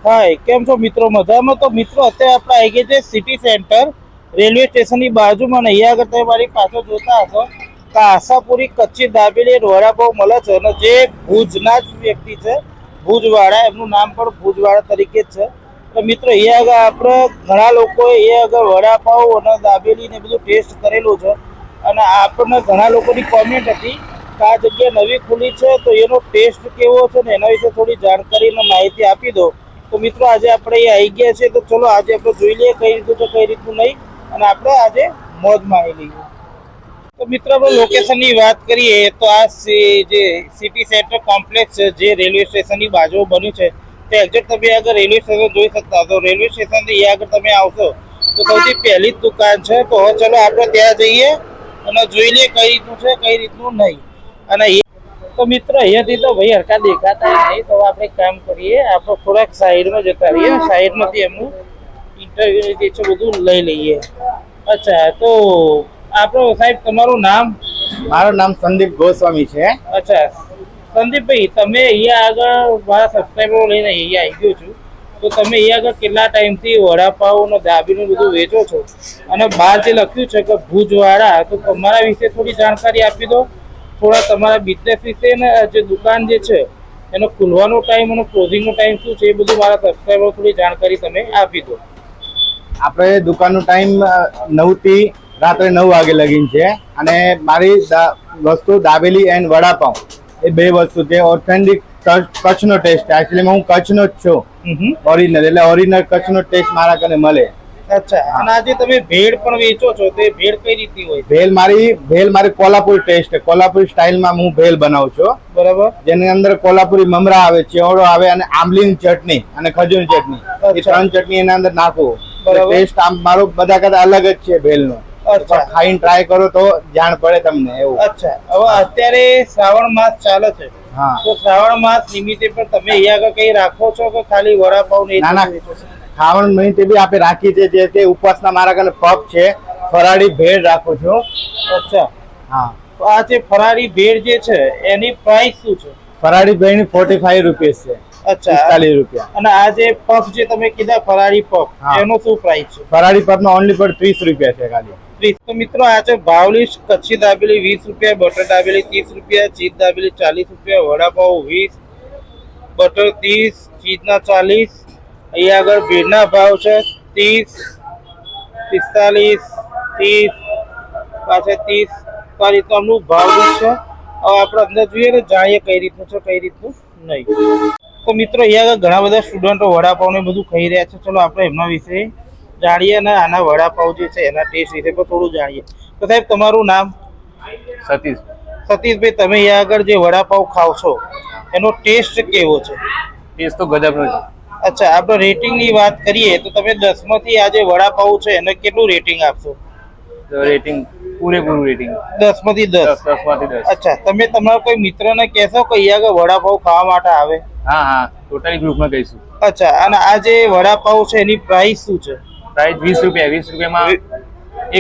હાય, કેમ છો મિત્રો? મજામાં? તો મિત્રો અત્યારે આપણે આવી ગયા છે સિટી સેન્ટર રેલવે સ્ટેશનની બાજુમાં. અહીંયા આગળ તમે મારી પાછળ જોતા હશો કે આશાપુરી કચ્છી દાબેલી વડાપાવ મળે છે, અને જે ભુજના જ વ્યક્તિ છે, ભુજવાળા, એમનું નામ પણ ભુજવાળા તરીકે જ છે. તો મિત્રો અહીંયા આગળ આપણે ઘણા લોકોએ અહીંયા આગળ વડાપાવ અને દાબેલી ને બધું ટેસ્ટ કરેલું છે, અને આપણને ઘણા લોકોની કોમેન્ટ હતી કે આ જગ્યા નવી ખુલી છે તો એનો ટેસ્ટ કેવો છે ને એના વિશે થોડી જાણકારી અને માહિતી આપી દો. તો મિત્રો આજે આપણે અહીંયા આવી ગયા છે, તો ચલો આજે આપણે જોઈ લઈએ કઈ રીતનું છે કઈ રીતનું નહીં, અને આપણે આજે મોજ માણી લઈએ. તો મિત્રો આપણે લોકેશનની વાત કરીએ તો આ જે સિટી સેન્ટર કોમ્પ્લેક્સ છે જે રેલવે સ્ટેશનની બાજુમાં બન્યું છે, તે એક્ઝેક્ટ તમે આગળ રેલવે સ્ટેશન જોઈ શકતા હો. તો રેલવે સ્ટેશનથી અહીંયા આગળ તમે આવશો તો સૌથી પહેલી જ દુકાન છે. તો હવે ચલો આપણે ત્યાં જઈએ અને જોઈ લઈએ કઈ રીતનું છે કઈ રીતનું નહીં. અને તો મિત્રો અહીંયાથી તો ભાઈ હરકા દેખાતા નહીં, તો આપણે કામ કરીએ, આપણે થોડાક સાઈડમાં જતા રહીએ, સાઈડમાંથી એમનું ઇન્ટરવ્યુ જે છે બધું લઈ લઈએ. અચ્છા, તો આપણો સાહેબ તમારું નામ? મારું નામ સંદીપ ગોસ્વામી છે. અચ્છા સંદીપભાઈ, તમે અહીંયા આગળ મારા સબસ્ક્રાઈબરો લઈને અહીંયા આવી ગયો છું, તો તમે અહીંયા આગળ કેટલા ટાઈમથી વડાપાવ અને દાબેલીનું બધું વેચો છો, અને બહાર જે લખ્યું છે કે ભુજવાળા, તો તમારા વિશે થોડી જાણકારી આપી દો. થોડા તમારા બિઝનેસ વિશે ને જે દુકાન જે છે એનો ખુલવાનો ટાઈમ અને ક્લોઝિંગનો ટાઈમ શું છે એ બધું મારા સબસ્ક્રાઈબરો થોડી જાણકારી તમે આપી દો. આપણે દુકાનનો ટાઈમ 9 થી રાત્રે 9 વાગે લગીન છે, અને મારી વસ્તુ દાબેલી એન્ડ વડાપાવ એ બે વસ્તુ છે. ઓથેન્ટિક કચ્છનો ટેસ્ટ. એકચ્યુઅલી હું કચ્છનો જ છું, ઓરિજિનલ, એટલે ઓરિજિનલ કચ્છનો ટેસ્ટ મારા કને મળે. અચ્છા, અને આજે તમે ભેળ પણ વેચો છો, તો એ ભેળ કઈ રીતની હોય? ભેલ મારી કોલ્હાપુરી ટેસ્ટ, કોલ્હાપુરી સ્ટાઇલમાં હું ભેલ બનાવું છું. બરાબર. જેની અંદર કોલ્હાપુરી મમરા આવે, ચેવડો આવે, અને આંબલીની ચટણી અને ખજૂરની ચટણી, એ 3 ચટણી એના અંદર નાખું. ટેસ્ટ આમ મારો બધા કરતા અલગ જ છે ભેલનો. અચ્છા, ખાઈને ટ્રાય કરો તો જાણ પડે તમને એવું. અચ્છા, હવે અત્યારે શ્રાવણ માસ ચાલે છે, હા, તો શ્રાવણ માસ નિમિત્તે પણ તમે અહીંયા આગળ કઈ રાખો છો કે ખાલી વડાપાવ ને? ના, ખાવાનું નહીં તે બી આપણે રાખી છે. જે તે ઉપવાસના મારા કને પપ છે, ફરાળી ભેળ રાખું છું. અચ્છા, હા. તો આ જે ફરાળી ભેળ જે છે એની પ્રાઇસ શું છે? ફરાળી ભેળની 45 રૂપિયા છે. અચ્છા, 45 રૂપિયા. અને આ જે પફ જે તમે કીધા ફરાળી પફ, હા, એનો શું પ્રાઇસ છે? ફરાળી પફનો ઓનલી પર 30 રૂપિયા છે ખાલી. 30. તો મિત્રો આ છે ભાવલીશ કચ્છી દાબેલી 20 રૂપિયા, બટર દાબેલી 30 રૂપિયા, ચીઝ દાબેલી 40 રૂપિયા, વડાપાવ 20, બટર 30, ચીઝના 40. અહીંયા આગળ ભેળના ભાવ છે 30, 45, 30, પાછા 30. તો આ રીતનું અમનું ભાવ છે. હવે આપણે અંદર જોઈએ ને જાણીએ કઈ રીતનું છે કઈ રીતનું નહીં. તો મિત્રો અહીંયા આગળ ઘણા બધા સ્ટુડન્ટો વડાપાવને બધું ખાઈ રહ્યા છે. ચલો આપણે એમના વિશે જાણીએ અને આના વડાપાવ જે છે એના ટેસ્ટ વિશે પણ થોડું જાણીએ. તો સાહેબ તમારું નામ? સતીશ. સતીશભાઈ, તમે અહીંયા આગળ જે વડાપાવ ખાવ છો એનો ટેસ્ટ કેવો છે? ટેસ્ટ તો ગજબનો છે. અચ્છા, આપણે રેટિંગની વાત કરીએ તો તમે 10 માંથી આ જે વડાપાવ છે એને કેટલું રેટિંગ આપશો? રેટિંગ પૂરેપૂરું રેટિંગ 10 માંથી 10. 10 માંથી 10. અચ્છા, તમે તમારા કોઈ મિત્રને કહેશો કે અહીંયા આગળ વડાપાવ ખાવા માટે આવે? હા, ટોટલી ગ્રુપમાં કહીશું. અચ્છા, અને આ જે વડાપાવ છે એની પ્રાઇસ શું છે? પ્રાઇસ 20 રૂપિયા. 20 રૂપિયામાં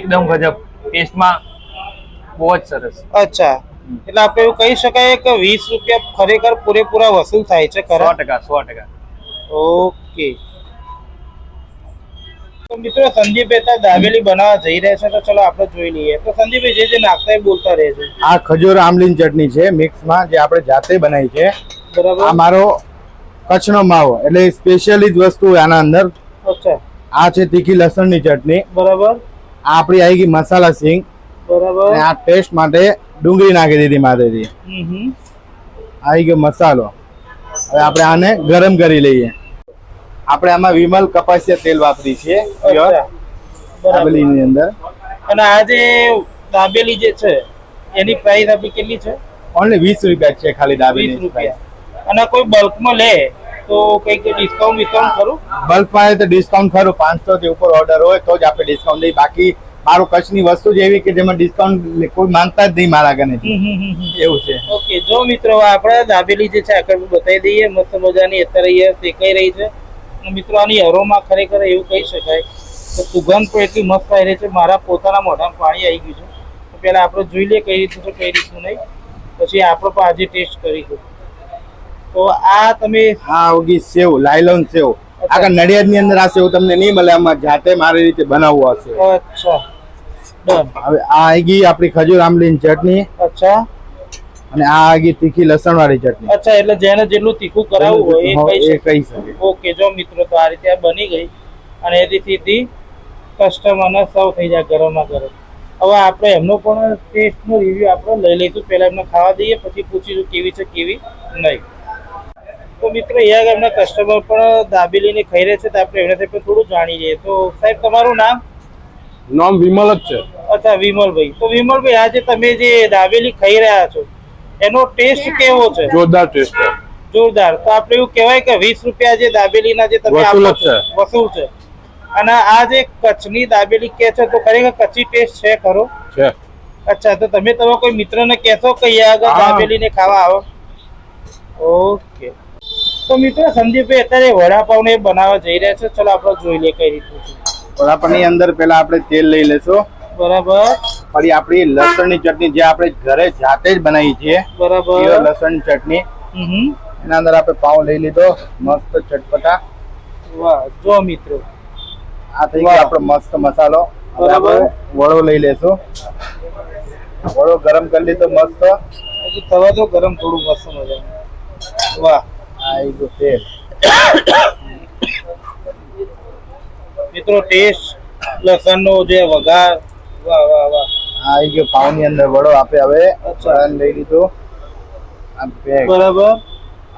એકદમ ગજબ, ટેસ્ટમાં બહુ જ સરસ. અચ્છા, એટલે આપણે એવું કહી શકાય કે 20 રૂપિયા ખરેખર પૂરેપૂરા વસૂલ થાય છે? 100%. ઓકે. તો મિત્રો સંદીપભાઈ દાબેલી બનાવવા જઈ રહ્યા છે, તો ચલો આપણે જોઈ લઈએ. તો સંદીપભાઈ જે નાખતા બોલતા રહેજો. આ ખજૂર આમલીની ચટણી છે મિક્સમાં, જે આપણે જાતે બનાવી છે. બરાબર. આ મારો કચ્છનો માવો, એટલે સ્પેશિયલી જ વસ્તુ આના અંદર. અચ્છા. આ છે તીખી લસણની ચટણી. બરાબર. આ આપણી આવી ગઈ મસાલા સિંગ. બરાબર. અને આ ટેસ્ટ માટે ડુંગળી નાખી દીધી માથેથી. આવી ગયો મસાલો. હવે આપણે આને ગરમ કરી લઈએ. આપણે આમાં વિમલ કપાસિયા તેલ વાપરી છે દાબેલીની અંદર. અને આ જે દાબેલી જે છે એની પ્રાઇસ આપણી કેટલી છે? ઓનલી 20 રૂપિયા છે ખાલી દાબેલી. 20 રૂપિયા. અને કોઈ બલ્કમાં લે તો કઈક ડિસ્કાઉન્ટ ખરું? બલ્કમાં તો ડિસ્કાઉન્ટ ખરું. 500 થી ઉપર ઓર્ડર હોય તો જ આપણે ડિસ્કાઉન્ટ દઈએ. બાકી મારું કચ્છની વસ્તુ જ એવી કે જેમાં ડિસ્કાઉન્ટ કોઈ માંગતા જ નહીં મારા કને. એવું છે. ઓકે, જો મિત્રો આપણે દાબેલી જે છે આગળ બતાવી દઈએ. મસ્ત મજાની અત્યારે શેકાઈ રહી છે. મિત્રો આની અરોમા ખરેખર એવું કહી શકાય કે સુગંધ પણ એટલી મસ્ત આવી રહી છે. મારા પોતાના મોઢામાં પાણી આવી ગયું છે. તો પહેલા આપણે જોઈ લઈએ કઈ રીતનું છે કઈ રીતનું નહીં, પછી આપણે પણ આજે ટેસ્ટ કરીશું. તો આ તમે આ ઓગી સેવ, લાયલોન સેવ, આગળ નડિયાદ ની અંદર આ સેવ તમને નહીં મળે, આમાં જાતે મારી રીતે બનાવવું હશે. અચ્છા ડન. હવે આ આવી ગઈ આપણી ખજૂર આંબલીની ચટણી. અચ્છા. અને આ આવી ગઈ તીખી લસણ વાળી ચટણી. અચ્છા, એટલે જેને જેટલું તીખું કરાવવું હોય એ કહી શકે. ઓકે, જો મિત્રો તો આ રીતે આ બની ગઈ અને એથી સીધી કસ્ટમરને સર્વ થઈ જાય ગરમમાં ગરમ. હવે આપણે એમનો પણ ટેસ્ટનો રિવ્યુ આપણે લઈ લઈશું. પહેલા એમને ખાવા દઈએ, પછી પૂછીશું કેવી છે કેવી નહીં. તો મિત્રો અહીંયા એમના કસ્ટમર પણ દાબેલીને ખાઈ રહ્યા છે, તો આપણે એમનાથી પણ થોડું જાણી લઈએ. તો સાહેબ તમારું નામ? નામ વિમલ જ છે. અચ્છા વિમલભાઈ. તો વિમલભાઈ, આજે તમે જે દાબેલી ખાઈ રહ્યા છો એનો ટેસ્ટ કેવો છે? જોરદાર ટેસ્ટ છે. જોરદાર. તો આપણે એવું કહેવાય કે 20 રૂપિયા જે દાબેલીના જે તમે વસૂલ આપો જ છો, વસૂલ છે. અને આ જે કચ્છની દાબેલી કે છે તો ખરેખર કચ્છી ટેસ્ટ છે ખરો? છે. અચ્છા, તો તમે તમારા કોઈ મિત્રને કહેશો કે અહીંયા આગળ દાબેલીને ખાવા આવો? ઓકે. તો મિત્રો સંદીપભાઈ અત્યારે વડાપાવને બનાવવા જઈ રહ્યા છે. ચલો આપણે જોઈ લઈએ કઈ રીતનું છે. વડાપાવની અંદર પેલા આપણે તેલ લઈ લેશું. બરાબર. પછી આપણી લસણની ચટણી જે આપણે ઘરે જાતે જ બનાવી છે. બરાબર. એ લસણ ચટણી. એના અંદર આપણે પાવ લઈ લીધો મસ્ત ચટપટા. વાહ, જો મિત્રો આ થઈ ગયો આપણો મસ્ત મસાલો. બરાબર. વડો લઈ લેશું. વડો ગરમ કરી લીધો મસ્ત. હજી થવા દો ગરમ થોડું મસ્ત મજા. વાહ, આ ગયું તેલ. મિત્રો ટેસ્ટ લસણનો જે વઘાર, વાહ વાહ વાહ. આ આવી ગયો પાવની અંદર વડો. આપણે હવે વડાને લઈ લીધો. આ પેક. બરાબર.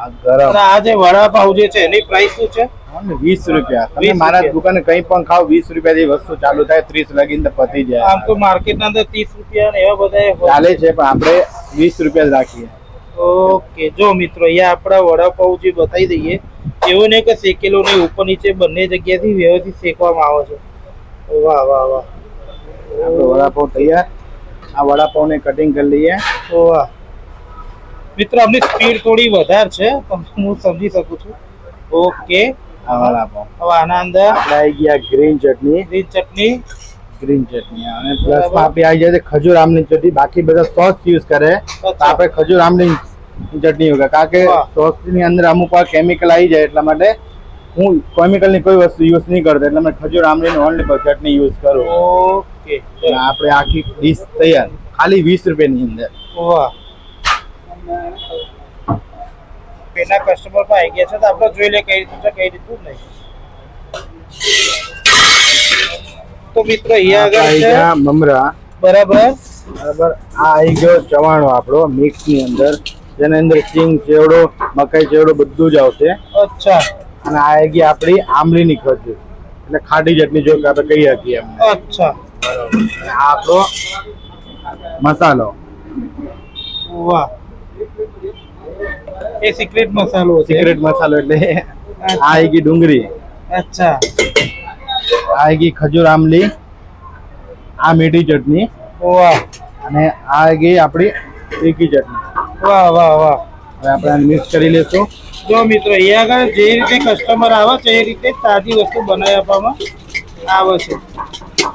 આ ગરમ. અને આ જે વડાપાવ જે છે એની પ્રાઇસ શું છે? 20 રૂપિયા. તમે 20 મારા રૂપિયા. દુકાને કઈ પણ ખાવ 20 રૂપિયાથી વસ્તુ ચાલુ થાય, 30 લગીને તો પતી જાય. આમ તો માર્કેટના અંદર 30 રૂપિયા ને એવા બધા ચાલે છે, પણ આપણે 20 રૂપિયા જ રાખીએ. ઓકે. જો મિત્રો અહીંયા આપણા વડાપાવ જે બતાવી દઈએ, એવું નહીં કે શેકેલો નહીં, ઉપર નીચે બંને જગ્યાથી વ્યવસ્થિત શેકવામાં આવે છે. વાહ વાહ વાહ. આપણો વડાપાવ તૈયાર. આ વડાપાવને કટિંગ કરી લઈએ. વાહ મિત્રો, આમની સ્પીડ થોડી વધારે છે, હું સમજી શકું છું. ઓકે. આ વડાપાવ. હવે આના અંદર આપણે આવી ગયા ગ્રીન ચટણી. ગ્રીન ચટણી. ગ્રીન ચટણી અને પ્લસમાં આપણી આવી જાય છે ખજૂર આમલી ચટણી. બાકી બધા સોસ યુઝ કરે, તો આપણે ખજૂર આમલી ચટણી વગર, કારણ કે સોસ ની અંદર અમુક વાર કેમિકલ આવી જાય, એટલા માટે હું કેમિકલ ની કોઈ વસ્તુ યુઝ નહીં કરતો. એટલે મેં ખજૂર આમલી ની ઓનલી ચટણી યુઝ કરું. ઓકે. આપણે આખી ડીશ તૈયાર ખાલી 20 રૂપિયાની અંદર. વાહ. પેલા કસ્ટમર પર આવી ગયા છે, તો આપણે જોઈ લે કઈ રીતનું છે કઈ રીતનું નહીં. તો મિત્રો અહીંયા આગળ આવી છે ગયા મમરા. બરાબર. બરાબર. આ આવી ગયો ચવાણો આપણો મિક્સ ની અંદર, જેની અંદર સિંગ ચેવડો, મકાઈ ચેવડો બધું જ આવશે. અચ્છા. અને આ આવી ગઈ આપણી આંબલીની ખજૂર, એટલે ખાટી ચટણી જો કે આપણે કહી શકીએ એમને. અચ્છા. અને આ આપણો મસાલો. વાહ, એ સિક્રેટ મસાલો છે. સિક્રેટ મસાલો એટલે આ આવી ગઈ ડુંગળી. અચ્છા. આ આવી ગઈ ખજૂર આંબલી. આ મીઠી ચટણી. વાહ. અને આ આવી ગઈ આપણી તીખી ચટણી. વાહ વાહ વાહ. હવે આપણે આને મિક્સ કરી લઈશું. જો મિત્રો અહીંયા આગળ જે રીતે કસ્ટમર આવે છે એ રીતે તાજી વસ્તુ બનાવી આપવામાં આવે છે.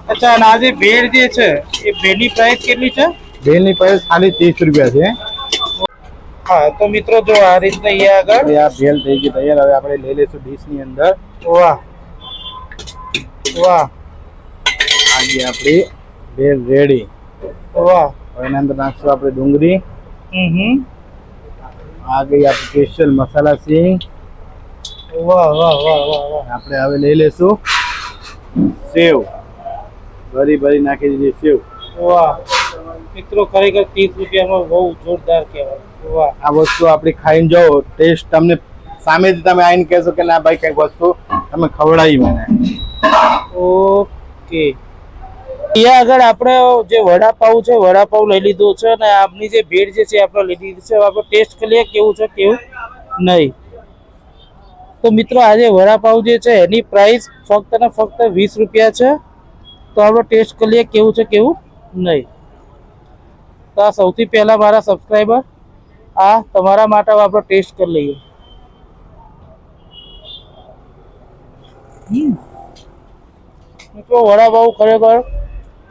અચ્છા, અને આ જે ભેળ જે છે એ ભેળની પ્રાઇસ કેટલી છે? ભેલની પ્રાઇસ ખાલી 30 રૂપિયા છે. હા, તો મિત્રો જો આ રીતે અહીંયા આગળ આ ભેલ થઈ ગઈ તૈયાર. હવે આપણે લઈ લઈશું ડીશ ની અંદર. વાહ વાહ આજે આપણી ભેલ રેડી. વાહ. હવે એના અંદર નાખશું આપણે ડુંગળી. આ ગઈ આપણી સ્પેશિયલ મસાલા સિંગ. વાહ વાહ વાહ વાહ વાહ. આપણે હવે લઈ લેશું સેવ. ભરી ભરી નાખી દીધી સેવ. વાહ મિત્રો, ખરેખર 30 રૂપિયામાં બહુ જોરદાર કહેવાય. વાહ. આ વસ્તુ આપણી ખાઈને જાઓ, ટેસ્ટ તમને સામેથી તમે આવીને કહેશો કે ના ભાઈ કંઈક વસ્તુ તમે ખવડાવી મને. ઓકે. અહીંયા આગળ આપણે જે વડાપાવ છે વડાપાવ લઈ લીધો છે, અને આપની જે ભેળ જે છે આપણે લઈ લીધી છે. આપણે ટેસ્ટ કરી લઈએ કેવું છે કેવું નહીં. તો મિત્રો આજે વડાપાવ જે છે એની પ્રાઇસ ફક્ત ને ફક્ત 20 રૂપિયા છે. તો આપણે ટેસ્ટ કરી લઈએ કેવું છે કેવું નહીં. તો આ સૌથી પહેલા મારા સબસ્ક્રાઈબર, આ તમારા માટે આપણે ટેસ્ટ કરી લઈએ. મિત્રો વડાપાવ ખરેખર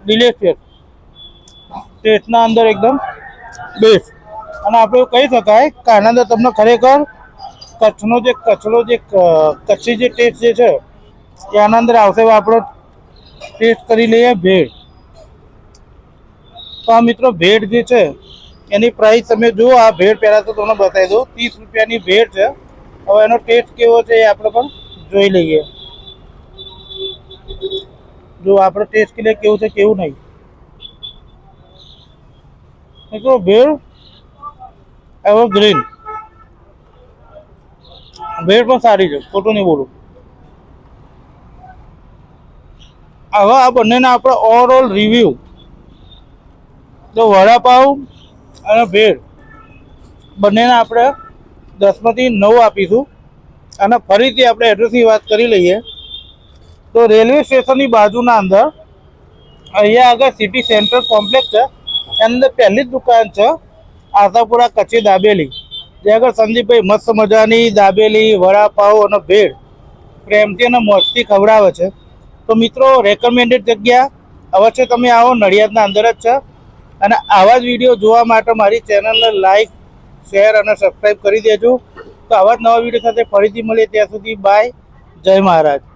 ડિલિશિયસ, ટેસ્ટના અંદર એકદમ બેસ્ટ. અને આપણે એવું કહી શકાય કે આના અંદર તમને ખરેખર કચ્છનો જે કચ્છી જે ટેસ્ટ જે છે એ આના અંદર આવશે. હવે આપણો ટેસ્ટ કરી લઈએ ભેળ. તો આ મિત્રો ભેળ જે છે એની પ્રાઇસ તમે જુઓ. આ ભેળ પહેલાં તો તમને બતાવી દઉં, 30 રૂપિયાની ભેળ છે. હવે એનો ટેસ્ટ કેવો છે એ આપણે પણ જોઈ લઈએ. જો આપણો ટેસ્ટ કે કેવું છે કેવું નહીં. મિત્રો ભેળ એવો ગ્રીન ભેળ પણ સારી છે, ખોટું નહીં બોલું. હવે આ બંનેના આપણે ઓવરઓલ રિવ્યુ, તો વડાપાઉં અને ભેળ બંનેના આપણે 10માંથી 9 આપીશું. અને ફરીથી આપણે એડ્રેસની વાત કરી લઈએ તો રેલવે સ્ટેશનની બાજુના અંદર અહીંયા આગળ સિટી સેન્ટર કોમ્પ્લેક્સ છે. એની અંદર પહેલી જ દુકાન છે આશાપુરા કચ્છી દાબેલી, જે આગળ સંદીપભાઈ મસ્ત મજાની દાબેલી, વડાપાઉં અને ભેળ પ્રેમથી અને મોજથી ખવડાવે છે. તો મિત્રો રેકમેન્ડેડ જગ્યા અવશ્ય તમે આવો, નડિયાદના અંદર જ છે. અને આવા જ વિડીયો જોવા માટે મારી ચેનલને લાઈક, શેર અને સબસ્ક્રાઈબ કરી દેજો. તો આવા જ નવા વિડીયો સાથે ફરીથી મળીએ. ત્યાં સુધી બાય, જય મહારાજ.